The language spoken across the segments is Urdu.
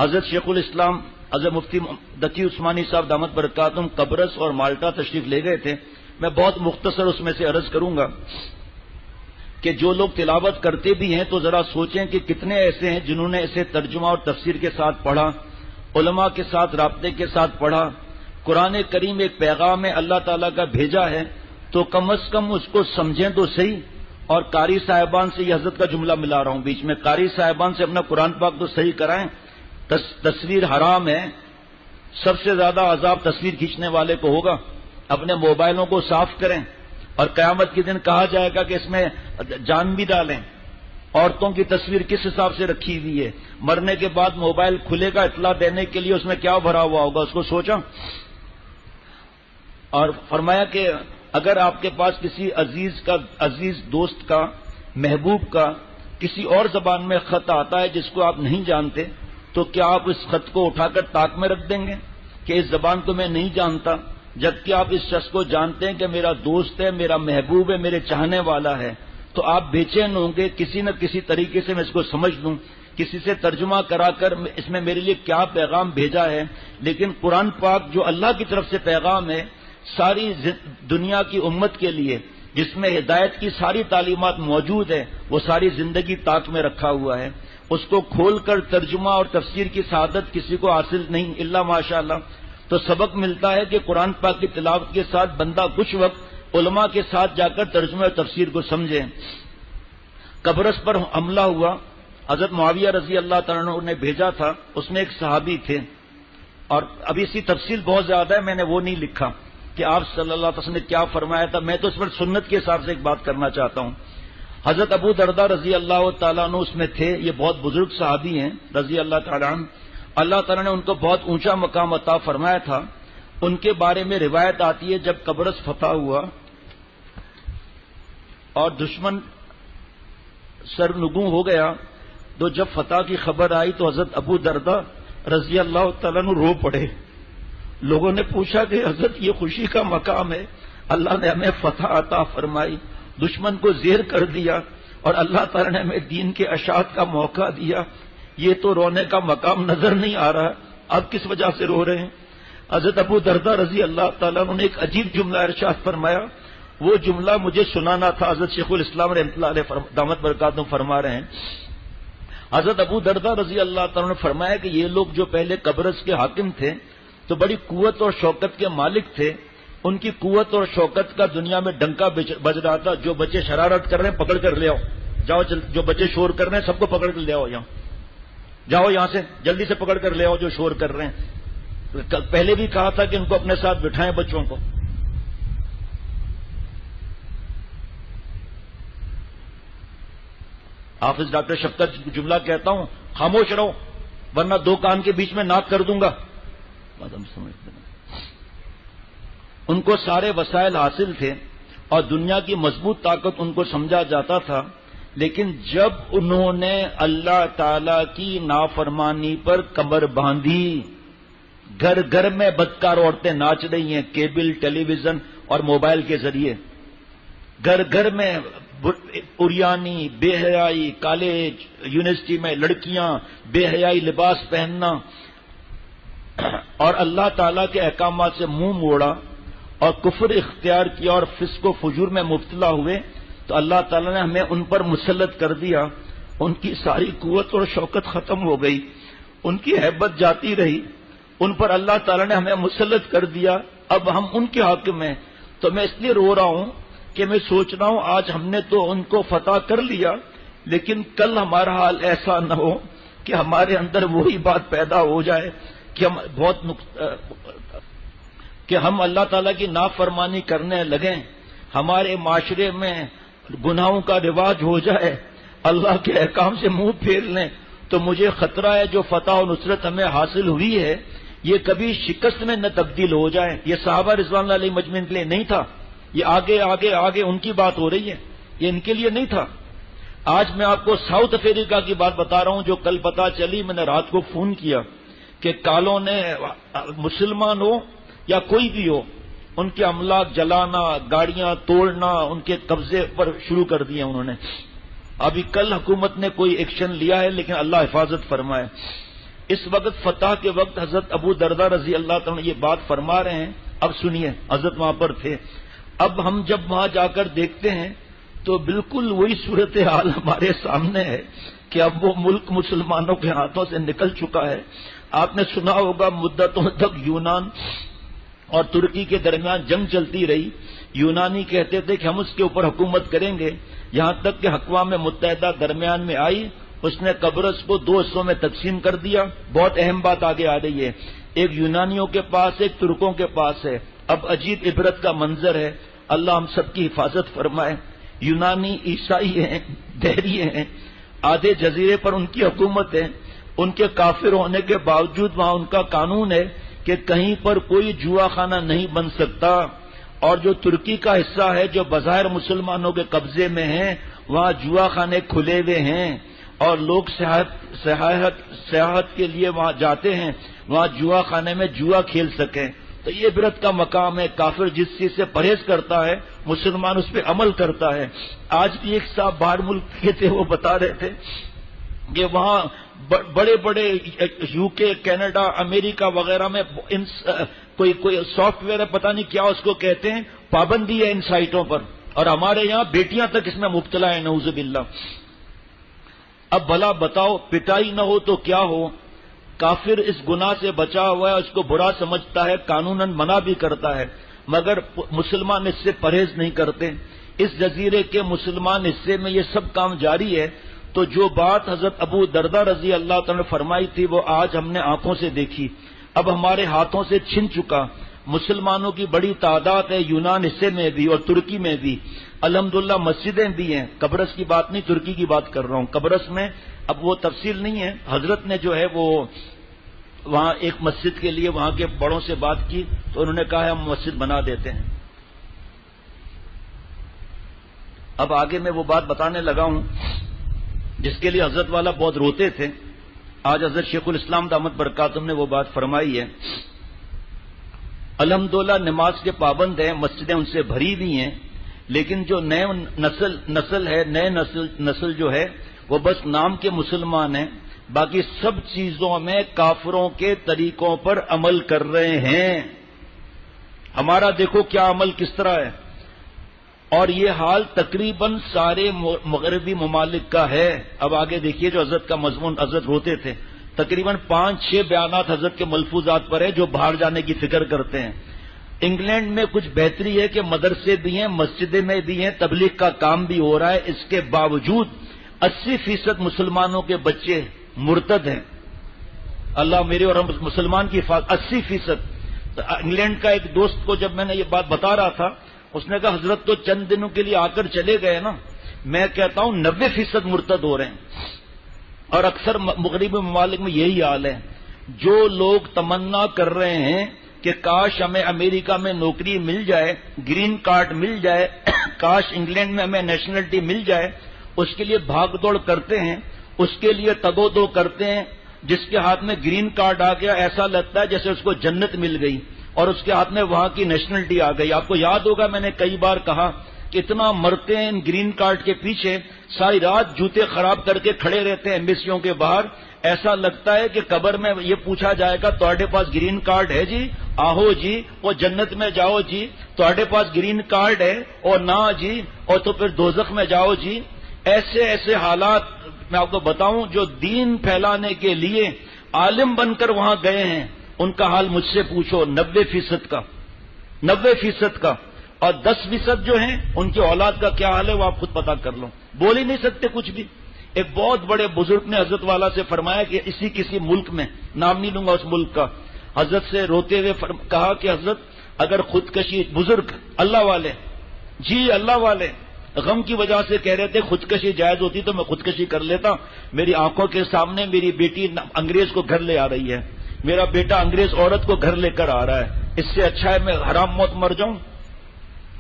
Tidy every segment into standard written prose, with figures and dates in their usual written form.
حضرت شیخ الاسلام حضرت مفتی دتی عثمانی صاحب دامت برکاتہم قبرص اور مالٹا تشریف لے گئے تھے. میں بہت مختصر اس میں سے عرض کروں گا کہ جو لوگ تلاوت کرتے بھی ہیں تو ذرا سوچیں کہ کتنے ایسے ہیں جنہوں نے اسے ترجمہ اور تفسیر کے ساتھ پڑھا، علماء کے ساتھ رابطے کے ساتھ پڑھا. قرآن کریم ایک پیغام ہے اللہ تعالیٰ کا بھیجا ہے، تو کم از کم اس کو سمجھیں تو صحیح. اور قاری صاحبان سے یہ حضرت کا جملہ ملا رہا ہوں بیچ میں، قاری صاحبان سے اپنا قرآن پاک تو صحیح کرائیں. تصویر حرام ہے، سب سے زیادہ عذاب تصویر کھینچنے والے کو ہوگا. اپنے موبائلوں کو صاف کریں، اور قیامت کے دن کہا جائے گا کہ اس میں جان بھی ڈالیں. عورتوں کی تصویر کس حساب سے رکھی ہوئی ہے، مرنے کے بعد موبائل کھلے گا اطلاع دینے کے لیے، اس میں کیا بھرا ہوا ہوگا، اس کو سوچا. اور فرمایا کہ اگر آپ کے پاس کسی عزیز دوست کا، محبوب کا کسی اور زبان میں خط آتا ہے جس کو آپ نہیں جانتے، تو کیا آپ اس خط کو اٹھا کر طاق میں رکھ دیں گے کہ اس زبان کو میں نہیں جانتا، جبکہ آپ اس شخص کو جانتے ہیں کہ میرا دوست ہے، میرا محبوب ہے، میرے چاہنے والا ہے. تو آپ بے چین ہوں گے کسی نہ کسی طریقے سے میں اس کو سمجھ لوں، کسی سے ترجمہ کرا کر اس میں میرے لیے کیا پیغام بھیجا ہے. لیکن قرآن پاک جو اللہ کی طرف سے پیغام ہے ساری دنیا کی امت کے لیے، جس میں ہدایت کی ساری تعلیمات موجود ہے، وہ ساری زندگی طاق میں رکھا ہوا ہے. اس کو کھول کر ترجمہ اور تفسیر کی سعادت کسی کو حاصل نہیں الا ماشاءاللہ. تو سبق ملتا ہے کہ قرآن پاک کی تلاوت کے ساتھ بندہ کچھ وقت علماء کے ساتھ جا کر ترجمہ اور تفسیر کو سمجھے. قبرص پر حملہ ہوا، حضرت معاویہ رضی اللہ تعالیٰ عنہ نے بھیجا تھا، اس میں ایک صحابی تھے. اور ابھی اس کی تفصیل بہت زیادہ ہے، میں نے وہ نہیں لکھا کہ آپ صلی اللہ علیہ وسلم نے کیا فرمایا تھا. میں تو اس پر سنت کے حساب سے ایک بات کرنا چاہتا ہوں. حضرت ابو درداء رضی اللہ تعالیٰ عنہ اس میں تھے. یہ بہت بزرگ صحابی ہیں رضی اللہ تعالیٰ عنہ. اللہ تعالیٰ نے ان کو بہت اونچا مقام عطا فرمایا تھا. ان کے بارے میں روایت آتی ہے جب قبرص فتح ہوا اور دشمن سرنگوں ہو گیا، تو جب فتح کی خبر آئی تو حضرت ابو درداء رضی اللہ تعالیٰ عنہ رو پڑے. لوگوں نے پوچھا کہ حضرت یہ خوشی کا مقام ہے، اللہ نے ہمیں فتح عطا فرمائی، دشمن کو زیر کر دیا، اور اللہ تعالیٰ نے ہمیں دین کے اشاعت کا موقع دیا، یہ تو رونے کا مقام نظر نہیں آ رہا، اب کس وجہ سے رو رہے ہیں؟ حضرت ابو درداء رضی اللہ تعالیٰ عنہ نے ایک عجیب جملہ ارشاد فرمایا. وہ جملہ مجھے سنانا تھا، حضرت شیخ الاسلام رحمۃ اللہ علیہ دامت برکاتہم فرما رہے ہیں. حضرت ابو درداء رضی اللہ تعالیٰ نے فرمایا کہ یہ لوگ جو پہلے قبرص کے حاکم تھے تو بڑی قوت اور شوکت کے مالک تھے. ان کی قوت اور شوکت کا دنیا میں ڈنکا بج رہا تھا. جو بچے شرارت کر رہے ہیں پکڑ کر لے آؤ، جاؤ. جو بچے شور کر رہے ہیں سب کو پکڑ کر لے آؤ، یہاں جاؤ، یہاں سے جلدی سے پکڑ کر لے آؤ جو شور کر رہے ہیں. پہلے بھی کہا تھا کہ ان کو اپنے ساتھ بٹھائیں بچوں کو. حافظ ڈاکٹر شفقت جملہ کہتا ہوں، خاموش رہو ورنہ دو کان کے بیچ میں ناک کر دوں گا. ان کو سارے وسائل حاصل تھے اور دنیا کی مضبوط طاقت ان کو سمجھا جاتا تھا. لیکن جب انہوں نے اللہ تعالی کی نافرمانی پر کمر باندھی، گھر گھر میں بدکار عورتیں ناچ رہی ہیں کیبل، ٹیلی ویژن اور موبائل کے ذریعے. گھر گھر میں اریانی، بے حیائی، کالج یونیورسٹی میں لڑکیاں بے حیائی لباس پہننا، اور اللہ تعالیٰ کے احکامات سے منہ موڑا اور کفر اختیار کیا اور فسق و فجور میں مبتلا ہوئے، تو اللہ تعالیٰ نے ہمیں ان پر مسلط کر دیا. ان کی ساری قوت اور شوکت ختم ہو گئی، ان کی ہیبت جاتی رہی. ان پر اللہ تعالیٰ نے ہمیں مسلط کر دیا، اب ہم ان کے حاکم ہیں. تو میں اس لیے رو رہا ہوں کہ میں سوچ رہا ہوں آج ہم نے تو ان کو فتح کر لیا، لیکن کل ہمارا حال ایسا نہ ہو کہ ہمارے اندر وہی بات پیدا ہو جائے کہ ہم اللہ تعالیٰ کی نافرمانی کرنے لگیں، ہمارے معاشرے میں گناہوں کا رواج ہو جائے، اللہ کے احکام سے منہ پھیر لیں. تو مجھے خطرہ ہے جو فتح و نصرت ہمیں حاصل ہوئی ہے یہ کبھی شکست میں نہ تبدیل ہو جائے. یہ صحابہ رضوان اللہ علیہ مجمعین کے لیے نہیں تھا، یہ آگے آگے آگے ان کی بات ہو رہی ہے، یہ ان کے لیے نہیں تھا. آج میں آپ کو ساؤتھ افریقہ کی بات بتا رہا ہوں جو کل پتا چلی. میں نے رات کو فون کیا کہ کالوں نے مسلمان ہو یا کوئی بھی ہو ان کے املاک جلانا، گاڑیاں توڑنا، ان کے قبضے پر شروع کر دیا انہوں نے. ابھی کل حکومت نے کوئی ایکشن لیا ہے لیکن اللہ حفاظت فرمائے. اس وقت فتح کے وقت حضرت ابو دردہ رضی اللہ تعالیٰ یہ بات فرما رہے ہیں. اب سنیے، حضرت وہاں پر تھے. اب ہم جب وہاں جا کر دیکھتے ہیں تو بالکل وہی صورتحال ہمارے سامنے ہے کہ اب وہ ملک مسلمانوں کے ہاتھوں سے نکل چکا ہے. آپ نے سنا ہوگا مدتوں تک یونان اور ترکی کے درمیان جنگ چلتی رہی. یونانی کہتے تھے کہ ہم اس کے اوپر حکومت کریں گے، یہاں تک کہ اقوام متحدہ درمیان میں آئی، اس نے قبرص کو 2 حصوں میں تقسیم کر دیا. بہت اہم بات آگے آ رہی ہے، ایک یونانیوں کے پاس، ایک ترکوں کے پاس ہے. اب عجیب عبرت کا منظر ہے، اللہ ہم سب کی حفاظت فرمائے. یونانی عیسائی ہیں، دہری ہیں، آدھے جزیرے پر ان کی حکومت ہے. ان کے کافر ہونے کے باوجود وہاں ان کا قانون ہے کہ کہیں پر کوئی جوا خانہ نہیں بن سکتا. اور جو ترکی کا حصہ ہے جو بظاہر مسلمانوں کے قبضے میں ہے، وہاں جوا خانے کھلے ہوئے ہیں اور لوگ سیاحت کے لیے وہاں جاتے ہیں، وہاں جوا خانے میں جوا کھیل سکیں. تو یہ عبرت کا مقام ہے. کافر جس چیز سے پرہیز کرتا ہے مسلمان اس پہ عمل کرتا ہے. آج بھی ایک صاحب باہر ملک کے تھے، وہ بتا رہے تھے کہ وہاں بڑے بڑے یو کے، کینیڈا، امریکہ وغیرہ میں کوئی سافٹ ویئر ہے، پتہ نہیں کیا اس کو کہتے ہیں، پابندی ہے ان سائٹوں پر، اور ہمارے یہاں بیٹیاں تک اس میں مبتلا ہیں، نعوذ باللہ. اب بھلا بتاؤ، پٹائی نہ ہو تو کیا ہو؟ کافر اس گناہ سے بچا ہوا ہے، اس کو برا سمجھتا ہے، قانوناً منع بھی کرتا ہے، مگر مسلمان اس سے پرہیز نہیں کرتے. اس جزیرے کے مسلمان حصے میں یہ سب کام جاری ہے. تو جو بات حضرت ابو دردہ رضی اللہ تعالیٰ نے فرمائی تھی وہ آج ہم نے آنکھوں سے دیکھی، اب ہمارے ہاتھوں سے چھن چکا. مسلمانوں کی بڑی تعداد ہے یونان حصے میں بھی اور ترکی میں بھی، الحمدللہ مسجدیں بھی ہیں. قبرص کی بات نہیں، ترکی کی بات کر رہا ہوں. قبرص میں اب وہ تفصیل نہیں ہے، حضرت نے جو ہے وہ وہاں ایک مسجد کے لیے وہاں کے بڑوں سے بات کی تو انہوں نے کہا ہم مسجد بنا دیتے ہیں. اب آگے میں وہ بات بتانے لگا ہوں جس کے لیے حضرت والا بہت روتے تھے. آج حضرت شیخ الاسلام دامت برکاتہم نے وہ بات فرمائی ہے. الحمدللہ نماز کے پابند ہیں، مسجدیں ان سے بھری ہوئی ہیں، لیکن جو نئے نسل ہے، نئے نسل جو ہے وہ بس نام کے مسلمان ہیں، باقی سب چیزوں میں کافروں کے طریقوں پر عمل کر رہے ہیں. ہمارا دیکھو کیا عمل کس طرح ہے، اور یہ حال تقریباً سارے مغربی ممالک کا ہے. اب آگے دیکھیے جو حضرت کا مضمون، حضرت روتے تھے. تقریباً 5-6 بیانات حضرت کے ملفوظات پر ہے جو باہر جانے کی فکر کرتے ہیں. انگلینڈ میں کچھ بہتری ہے کہ مدرسے بھی ہیں، مسجدیں میں بھی ہیں، تبلیغ کا کام بھی ہو رہا ہے. اس کے باوجود 80% مسلمانوں کے بچے مرتد ہیں. اللہ میرے اور مسلمان کی حفاظت. 80%. انگلینڈ کا ایک دوست کو جب میں نے یہ بات بتا رہا تھا، اس نے کہا حضرت تو چند دنوں کے لیے آ کر چلے گئے نا. میں کہتا ہوں 90% مرتد ہو رہے ہیں، اور اکثر مغربی ممالک میں یہی حال ہے. جو لوگ تمنا کر رہے ہیں کہ کاش ہمیں امریکہ میں نوکری مل جائے، گرین کارڈ مل جائے، کاش انگلینڈ میں ہمیں نیشنلٹی مل جائے، اس کے لیے بھاگ دوڑ کرتے ہیں، اس کے لیے تگو دو کرتے ہیں. جس کے ہاتھ میں گرین کارڈ آ گیا ایسا لگتا ہے جیسے اس کو جنت مل گئی، اور اس کے ہاتھ میں وہاں کی نیشنلٹی آ گئی. آپ کو یاد ہوگا میں نے کئی بار کہا کہ اتنا مرتے ہیں ان گرین کارڈ کے پیچھے، ساری رات جوتے خراب کر کے کھڑے رہتے ہیں ایمبیسیوں کے باہر. ایسا لگتا ہے کہ قبر میں یہ پوچھا جائے گا تہاڈے پاس گرین کارڈ ہے جی، آہو جی، وہ جنت میں جاؤ جی. تہاڈے پاس گرین کارڈ ہے اور نہ جی، اور تو پھر دوزخ میں جاؤ جی. ایسے ایسے حالات میں آپ کو بتاؤں جو دین پھیلانے کے لیے عالم بن کر وہاں گئے ہیں، ان کا حال مجھ سے پوچھو. 90% کا 90% کا. اور 10% جو ہیں ان کی اولاد کا کیا حال ہے وہ آپ خود پتا کر لو. بول ہی نہیں سکتے کچھ بھی. ایک بہت بڑے بزرگ نے حضرت والا سے فرمایا کہ کسی ملک میں، نام نہیں لوں گا اس ملک کا، حضرت سے روتے ہوئے کہا کہ حضرت اگر خودکشی، بزرگ اللہ والے، جی اللہ والے، غم کی وجہ سے کہہ رہے تھے خودکشی جائز ہوتی تو میں خودکشی کر لیتا. میری آنکھوں کے سامنے میری بیٹی انگریز کو گھر لے آ رہی ہے، میرا بیٹا انگریز عورت کو گھر لے کر آ رہا ہے، اس سے اچھا ہے میں حرام موت مر جاؤں.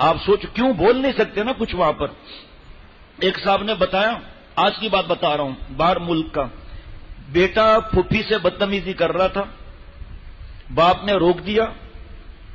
آپ سوچ کیوں بول نہیں سکتے نا کچھ وہاں پر. ایک صاحب نے بتایا، آج کی بات بتا رہا ہوں، باہر ملک کا، بیٹا پھوپھی سے بدتمیزی کر رہا تھا، باپ نے روک دیا.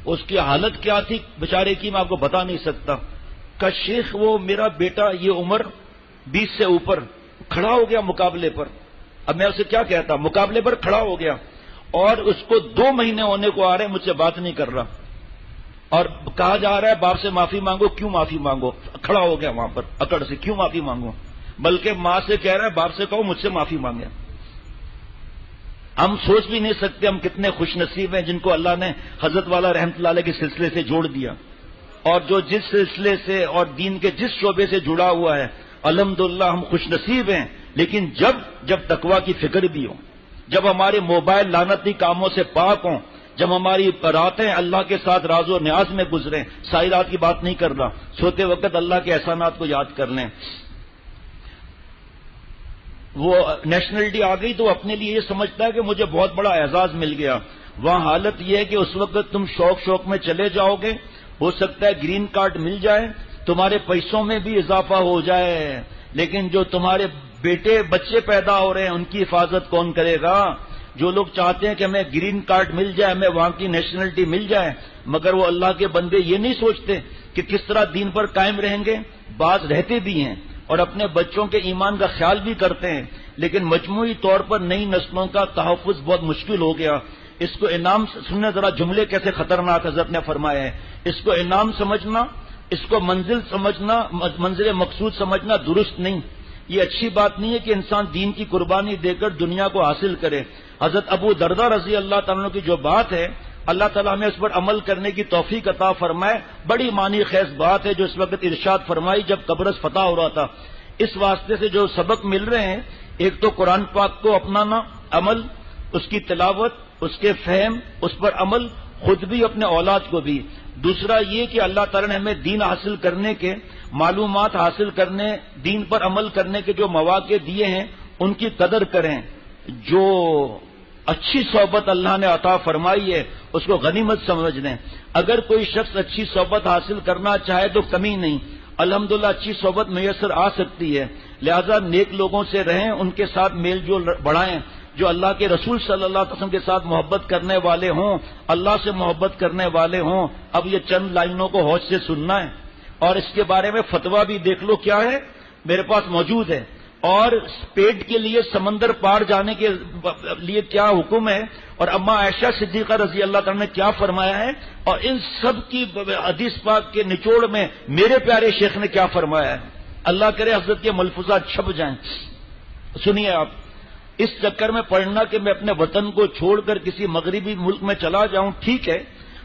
اس کی حالت کیا تھی بیچارے کی میں آپ کو بتا نہیں سکتا. کہ شیخ وہ میرا بیٹا یہ عمر 20 سے اوپر کھڑا ہو گیا مقابلے پر، اب میں اسے کیا کہتا؟ مقابلے پر کھڑا ہو گیا اور اس کو 2 مہینے ہونے کو آ رہے ہیں، مجھ سے بات نہیں کر رہا، اور کہا جا رہا ہے باپ سے معافی مانگو. کیوں معافی مانگو؟ کھڑا ہو گیا وہاں پر اکڑ سے، کیوں معافی مانگو؟ بلکہ ماں سے کہہ رہا ہے باپ سے کہو مجھ سے معافی مانگے. ہم سوچ بھی نہیں سکتے ہم کتنے خوش نصیب ہیں جن کو اللہ نے حضرت والا رحمت اللہ علیہ کے سلسلے سے جوڑ دیا، اور جو جس سلسلے سے اور دین کے جس شعبے سے جڑا ہوا ہے الحمدللہ ہم خوش نصیب ہیں. لیکن جب تقویٰ کی فکر بھی ہو، جب ہمارے موبائل لعنتی کاموں سے پاک ہوں، جب ہماری راتیں اللہ کے ساتھ راز و نیاز میں گزریں، ساری رات کی بات نہیں کر رہا، سوتے وقت اللہ کے احسانات کو یاد کر لیں. وہ نیشنلٹی آ گئی تو اپنے لیے یہ سمجھتا ہے کہ مجھے بہت بڑا اعزاز مل گیا. وہاں حالت یہ ہے کہ اس وقت تم شوق میں چلے جاؤ گے، ہو سکتا ہے گرین کارڈ مل جائے، تمہارے پیسوں میں بھی اضافہ ہو جائے، لیکن جو تمہارے بچے پیدا ہو رہے ہیں ان کی حفاظت کون کرے گا؟ جو لوگ چاہتے ہیں کہ ہمیں گرین کارڈ مل جائے، ہمیں وہاں کی نیشنلٹی مل جائے، مگر وہ اللہ کے بندے یہ نہیں سوچتے کہ کس طرح دین پر قائم رہیں گے. بعض رہتے بھی ہیں اور اپنے بچوں کے ایمان کا خیال بھی کرتے ہیں، لیکن مجموعی طور پر نئی نسلوں کا تحفظ بہت مشکل ہو گیا. اس کو انعام سننے ذرا جملے کیسے خطرناک حضرت نے فرمایا ہے. اس کو انعام سمجھنا، اس کو منزل سمجھنا، منزل مقصود سمجھنا درست نہیں. یہ اچھی بات نہیں ہے کہ انسان دین کی قربانی دے کر دنیا کو حاصل کرے. حضرت ابو درداء رضی اللہ تعالیٰ کی جو بات ہے، اللہ تعالیٰ نے اس پر عمل کرنے کی توفیق عطا فرمائے. بڑی معنی خیز بات ہے جو اس وقت ارشاد فرمائی جب قبرص فتح ہو رہا تھا. اس واسطے سے جو سبق مل رہے ہیں، ایک تو قرآن پاک کو اپنانا، عمل، اس کی تلاوت، اس کے فہم، اس پر عمل، خود بھی اپنے اولاد کو بھی. دوسرا یہ کہ اللہ تعالیٰ نے ہمیں دین حاصل کرنے کے، معلومات حاصل کرنے، دین پر عمل کرنے کے جو مواقع دیے ہیں ان کی قدر کریں. جو اچھی صحبت اللہ نے عطا فرمائی ہے اس کو غنیمت سمجھ لیں. اگر کوئی شخص اچھی صحبت حاصل کرنا چاہے تو کمی نہیں، الحمدللہ اچھی صحبت میسر آ سکتی ہے. لہذا نیک لوگوں سے رہیں، ان کے ساتھ میل جول بڑھائیں، جو اللہ کے رسول صلی اللہ علیہ وسلم کے ساتھ محبت کرنے والے ہوں، اللہ سے محبت کرنے والے ہوں. اب یہ چند لائنوں کو ہوش سے سننا ہے، اور اس کے بارے میں فتویٰ بھی دیکھ لو کیا ہے، میرے پاس موجود ہے. اور پیٹ کے لیے سمندر پار جانے کے لیے کیا حکم ہے، اور اماں عائشہ صدیقہ رضی اللہ تعالیٰ نے کیا فرمایا ہے، اور ان سب کی حدیث پاک کے نچوڑ میں میرے پیارے شیخ نے کیا فرمایا ہے. اللہ کرے حضرت کے ملفوظات چھپ جائیں. سنیے آپ، اس چکر میں پڑھنا کہ میں اپنے وطن کو چھوڑ کر کسی مغربی ملک میں چلا جاؤں، ٹھیک ہے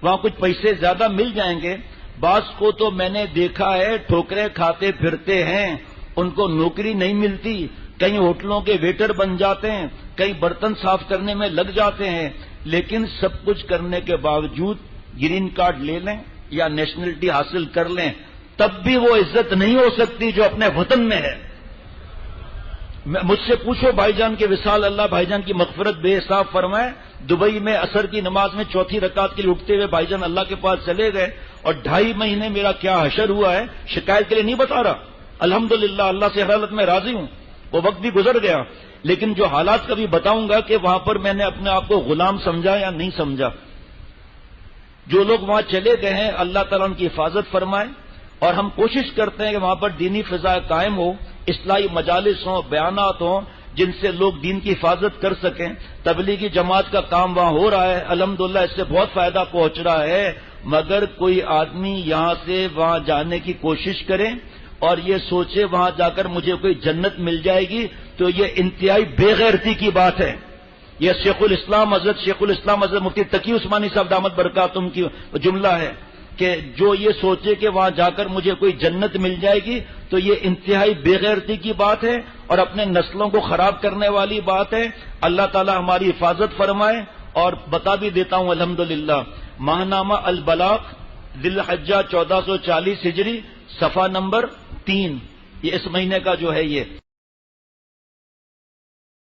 وہاں کچھ پیسے زیادہ مل جائیں گے. بعض کو تو میں نے دیکھا ہے ٹھوکریں کھاتے پھرتے ہیں، ان کو نوکری نہیں ملتی، کئی ہوٹلوں کے ویٹر بن جاتے ہیں، کئی برتن صاف کرنے میں لگ جاتے ہیں، لیکن سب کچھ کرنے کے باوجود گرین کارڈ لے لیں یا نیشنلٹی حاصل کر لیں، تب بھی وہ عزت نہیں ہو سکتی جو اپنے وطن میں ہے. مجھ سے پوچھو بھائی جان کے وصال اللہ بھائی جان کی مغفرت بے حساب فرمائے، دبئی میں عصر کی نماز میں چوتھی رکعت کے لیے اٹھتے ہوئے بھائی جان اللہ کے پاس چلے گئے، اور 2.5 مہینے میرا کیا حشر ہوا ہے شکایت کے لیے نہیں بتا رہا. الحمدللہ اللہ سے ہر حالت میں راضی ہوں، وہ وقت بھی گزر گیا، لیکن جو حالات کبھی بتاؤں گا کہ وہاں پر میں نے اپنے آپ کو غلام سمجھا یا نہیں سمجھا. جو لوگ وہاں چلے گئے ہیں اللہ تعالیٰ ان کی حفاظت فرمائے، اور ہم کوشش کرتے ہیں کہ وہاں پر دینی فضا قائم ہو، اصلاحی مجالس ہوں، بیانات ہوں جن سے لوگ دین کی حفاظت کر سکیں. تبلیغی جماعت کا کام وہاں ہو رہا ہے، الحمدللہ اس سے بہت فائدہ پہنچ رہا ہے. مگر کوئی آدمی یہاں سے وہاں جانے کی کوشش کرے اور یہ سوچے وہاں جا کر مجھے کوئی جنت مل جائے گی تو یہ انتہائی بے غیرتی کی بات ہے. یہ شیخ الاسلام حضرت مفتی تقی عثمانی صاحب دامت برکاتہم کی جملہ ہے کہ جو یہ سوچے کہ وہاں جا کر مجھے کوئی جنت مل جائے گی تو یہ انتہائی بے غیرتی کی بات ہے اور اپنے نسلوں کو خراب کرنے والی بات ہے. اللہ تعالی ہماری حفاظت فرمائے. اور بتا بھی دیتا ہوں الحمدللہ، ماہنامہ البلاغ ذی الحجہ 1440 ہجری صفحہ نمبر 3، یہ اس مہینے کا جو ہے یہ